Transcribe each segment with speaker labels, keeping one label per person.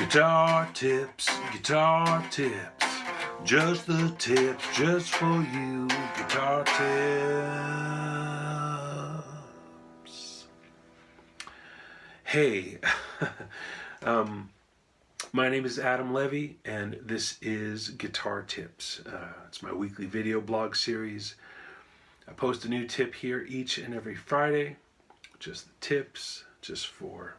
Speaker 1: Guitar tips, just the tips, just for you, guitar tips. Hey, my name is Adam Levy, and this is Guitar Tips. It's my weekly video blog series. I post a new tip here each and every Friday, just the tips, just for...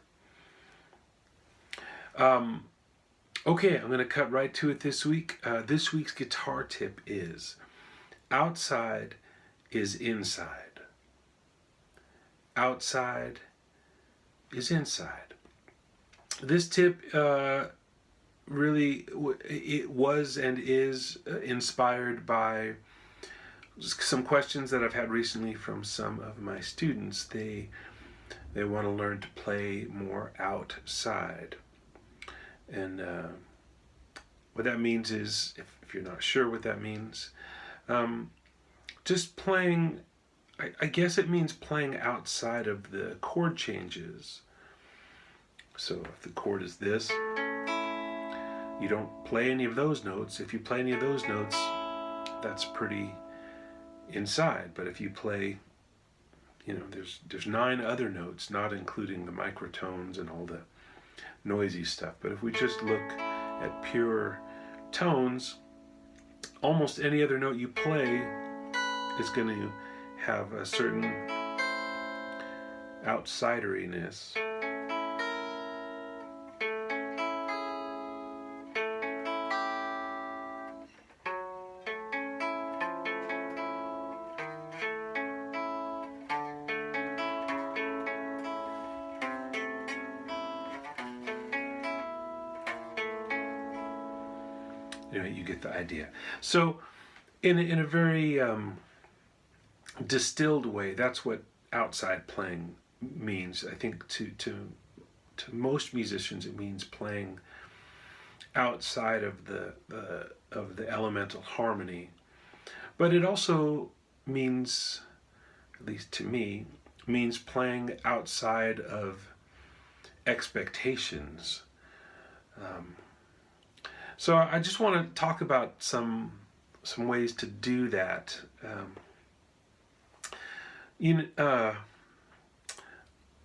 Speaker 1: Okay, I'm going to cut right to it this week. This week's guitar tip is outside is inside. Outside is inside. This tip really it was and is inspired by some questions that I've had recently from some of my students. They want to learn to play more outside. And what that means is, if you're not sure what that means, just playing, I guess it means playing outside of the chord changes. So if the chord is this, you don't play any of those notes. If you play any of those notes, that's pretty inside. But if you play, there's 9 other notes, not including the microtones and all the noisy stuff. But if we just look at pure tones, almost any other note you play is going to have a certain outsideriness. You get the idea. So in a very distilled way, that's what outside playing means. I think to most musicians it means playing outside of the elemental harmony. But it also means, at least to me, means playing outside of expectations. So I just want to talk about some ways to do that.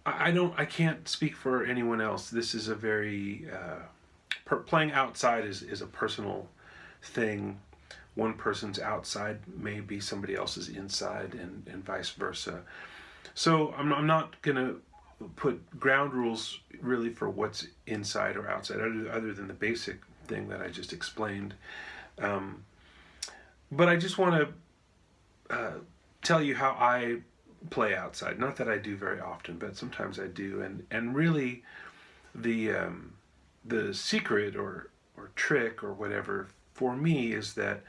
Speaker 1: I can't speak for anyone else. This is a very playing outside is a personal thing. One person's outside may be somebody else's inside, and vice versa. So I'm not gonna put ground rules really for what's inside or outside, other than the basic thing that I just explained. But I just want to tell you how I play outside. Not that I do very often, but sometimes I do. And really the secret or trick or whatever for me is that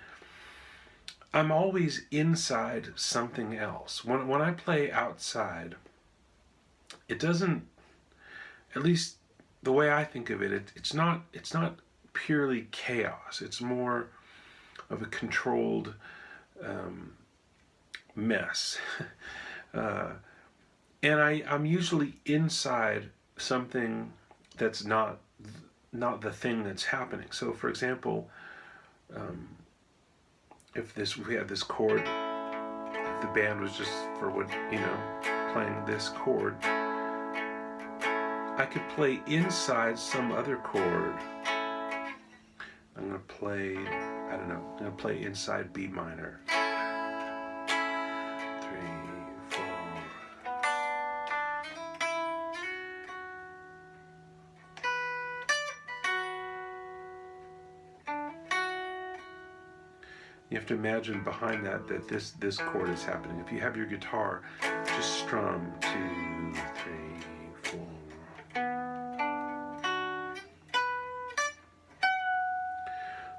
Speaker 1: I'm always inside something else. When I play outside, it doesn't, at least the way I think of it, it's not purely chaos. It's more of a controlled mess. And I'm usually inside something that's not the thing that's happening. So for example, if we had this chord, if the band was just playing this chord, I could play inside some other chord. I'm going to play, I'm going to play inside B minor. 3, 4. You have to imagine behind that this chord is happening. If you have your guitar, just strum 2, 3, 4.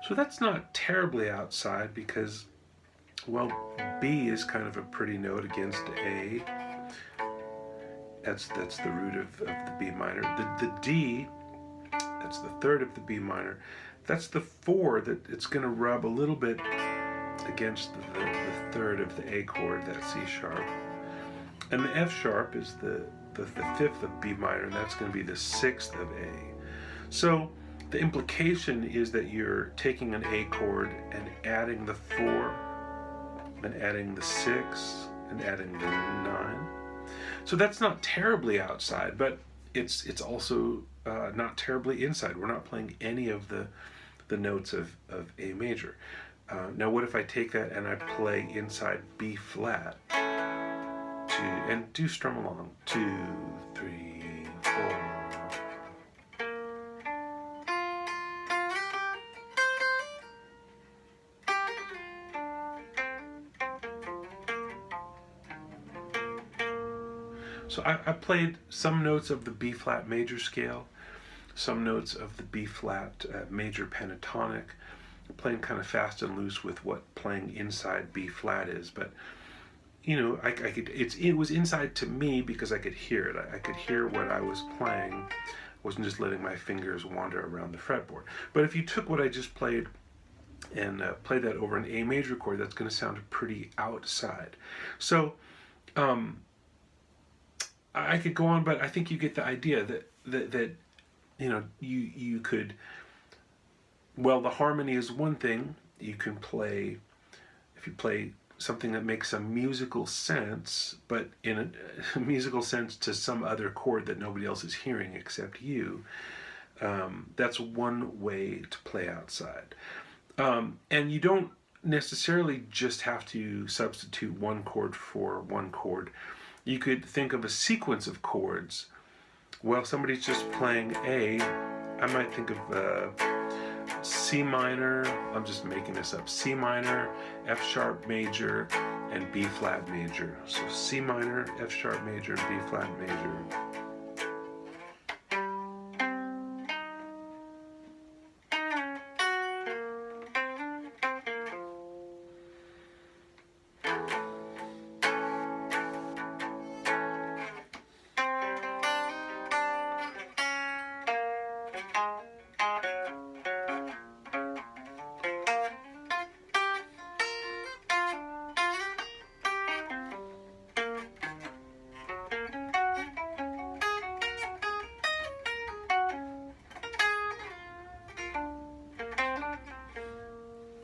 Speaker 1: So that's not terribly outside because, well, B is kind of a pretty note against A. That's the root of the B minor. The D, that's the third of the B minor. That's the 4 that it's going to rub a little bit against the third of the A chord, that C sharp. And the F sharp is the 5th of B minor, and that's going to be the 6th of A. So the implication is that you're taking an A chord and adding the 4, and adding the 6, and adding the 9. So that's not terribly outside, but it's also not terribly inside. We're not playing any of the notes of A major. Now what if I take that and I play inside B flat, and do strum along, 2, 3, 4. So I played some notes of the B flat major scale, some notes of the B flat major pentatonic, playing kind of fast and loose with what playing inside B flat is. But you know, I could. It was inside to me because I could hear it. I could hear what I was playing. I wasn't just letting my fingers wander around the fretboard. But if you took what I just played and played that over an A major chord, that's going to sound pretty outside. So I could go on, but I think you get the idea that you know, you could. Well, the harmony is one thing. You can play, if you play something that makes some musical sense, but in a musical sense to some other chord that nobody else is hearing except you, that's one way to play outside. And you don't necessarily just have to substitute one chord for one chord. You could think of a sequence of chords. Well, somebody's just playing A, I might think of C minor, I'm just making this up, C minor, F sharp major, and B flat major. So C minor, F sharp major, and B flat major.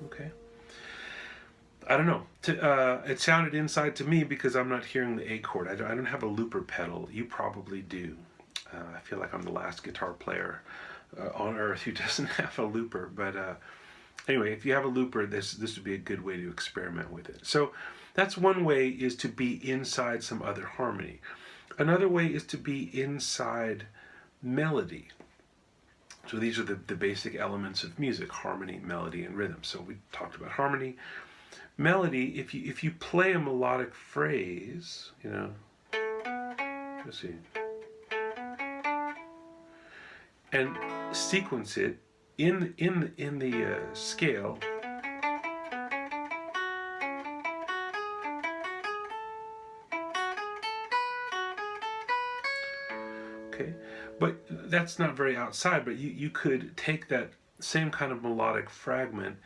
Speaker 1: Okay. I don't know. It sounded inside to me because I'm not hearing the A chord. I don't have a looper pedal. You probably do. I feel like I'm the last guitar player on earth who doesn't have a looper. But anyway, if you have a looper, this would be a good way to experiment with it. So that's one way, is to be inside some other harmony. Another way is to be inside melody. So these are the basic elements of music: harmony, melody, and rhythm. So we talked about harmony. Melody, if you play a melodic phrase, you know, let's see, and sequence it in the scale, okay, but that's not very outside. But you could take that same kind of melodic fragment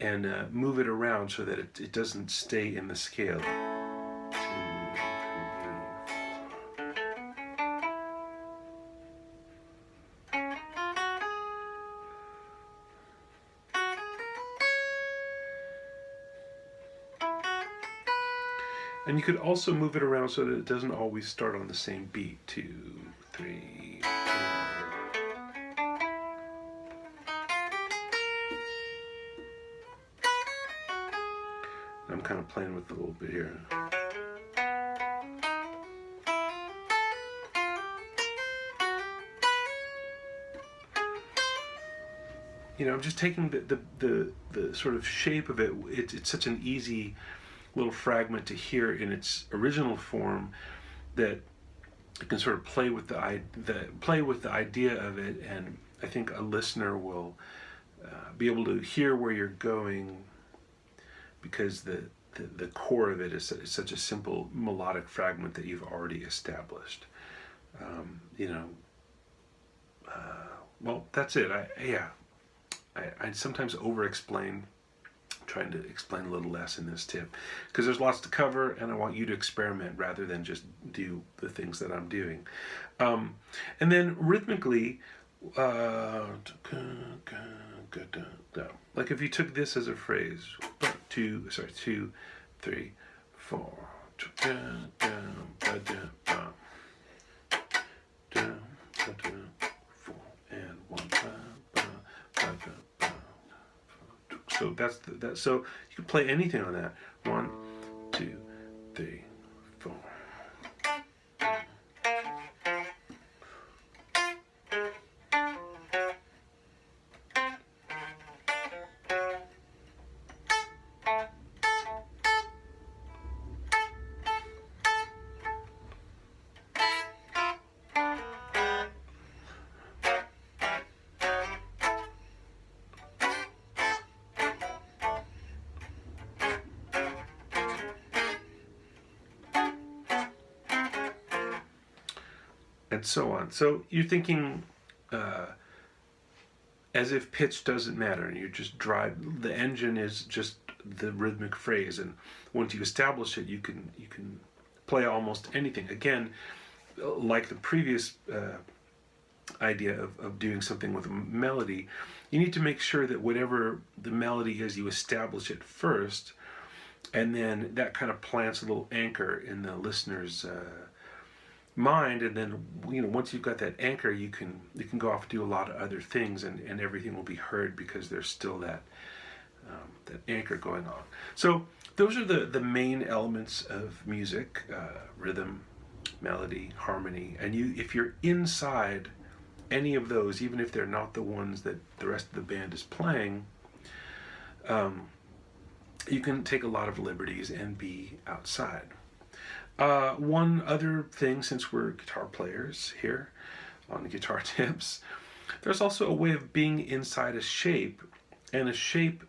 Speaker 1: and move it around so that it doesn't stay in the scale. 2, 3, 4. And you could also move it around so that it doesn't always start on the same beat. 2, 3, 4. I'm kind of playing with it a little bit here. You know, I'm just taking the sort of shape of it. It's such an easy little fragment to hear in its original form that you can sort of play with the idea of it, and I think a listener will be able to hear where you're going, because the core of it is such a simple melodic fragment that you've already established. You know, well, that's it. I sometimes over-explain, trying to explain a little less in this tip, because there's lots to cover, and I want you to experiment rather than just do the things that I'm doing. And then rhythmically, Like if you took this as a phrase, 2, 3, 4, and 1. So that's that. So you can play anything on that. 1, 2, 3, 4. And so on. So you're thinking as if pitch doesn't matter, and you just drive. The engine is just the rhythmic phrase, and once you establish it, you can play almost anything. Again, like the previous idea of doing something with a melody, you need to make sure that whatever the melody is, you establish it first, and then that kind of plants a little anchor in the listener's mind, and then once you've got that anchor, you can go off and do a lot of other things, and everything will be heard because there's still that anchor going on. So those are the main elements of music: rhythm, melody, harmony. And if you're inside any of those, even if they're not the ones that the rest of the band is playing, you can take a lot of liberties and be outside. One other thing, since we're guitar players here on the Guitar Tips, there's also a way of being inside a shape, and a shape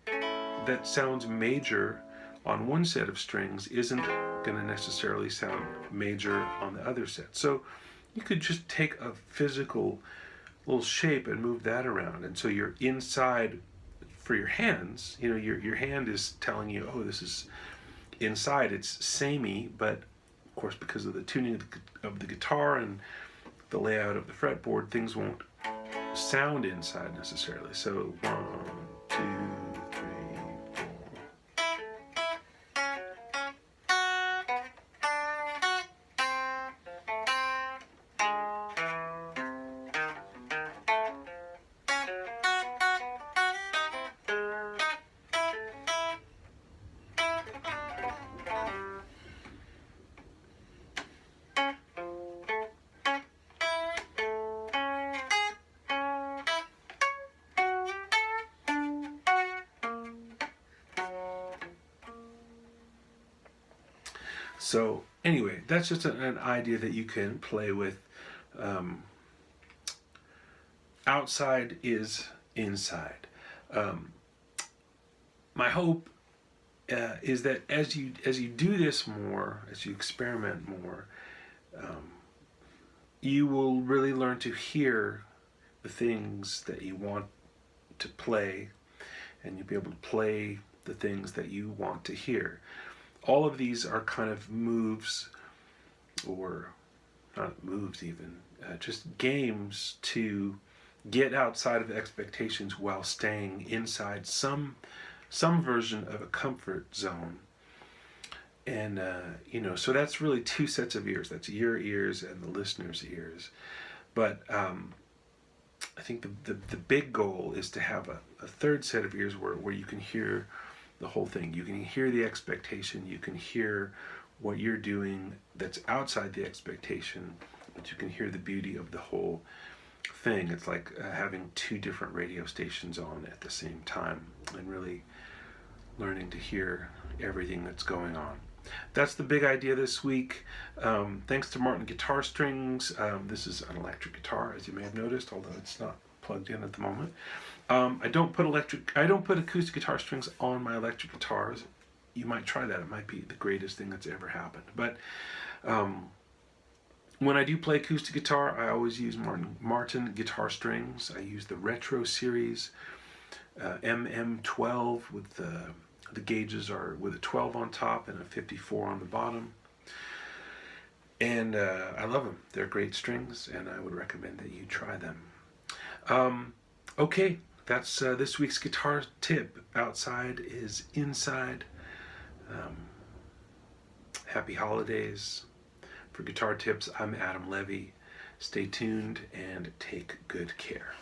Speaker 1: that sounds major on one set of strings isn't going to necessarily sound major on the other set. So you could just take a physical little shape and move that around, and so you're inside for your hands. Your hand is telling you, oh, this is inside. It's samey, but of course, because of the tuning of the guitar and the layout of the fretboard, things won't sound inside necessarily. So 1, 2, 3, So anyway, that's just an idea that you can play with. Outside is inside. My hope is that as you do this more, as you experiment more, you will really learn to hear the things that you want to play, and you'll be able to play the things that you want to hear. All of these are kind of moves, or not moves even, just games to get outside of expectations while staying inside some version of a comfort zone. And so that's really two sets of ears. That's your ears and the listener's ears. But I think the big goal is to have a third set of ears where you can hear the whole thing. You can hear the expectation. You can hear what you're doing that's outside the expectation, but you can hear the beauty of the whole thing. It's like having two different radio stations on at the same time, and really learning to hear everything that's going on. That's the big idea this week. Thanks to Martin Guitar Strings. This is an electric guitar, as you may have noticed, although it's not plugged in at the moment. I don't put acoustic guitar strings on my electric guitars. You might try that. It might be the greatest thing that's ever happened. But when I do play acoustic guitar, I always use Martin Guitar Strings. I use the Retro Series MM12 with the gauges are with a 12 on top and a 54 on the bottom. And I love them. They're great strings, and I would recommend that you try them. Okay, that's this week's guitar tip. Outside is inside. Um, Happy holidays. For Guitar Tips, I'm Adam Levy. Stay tuned and take good care.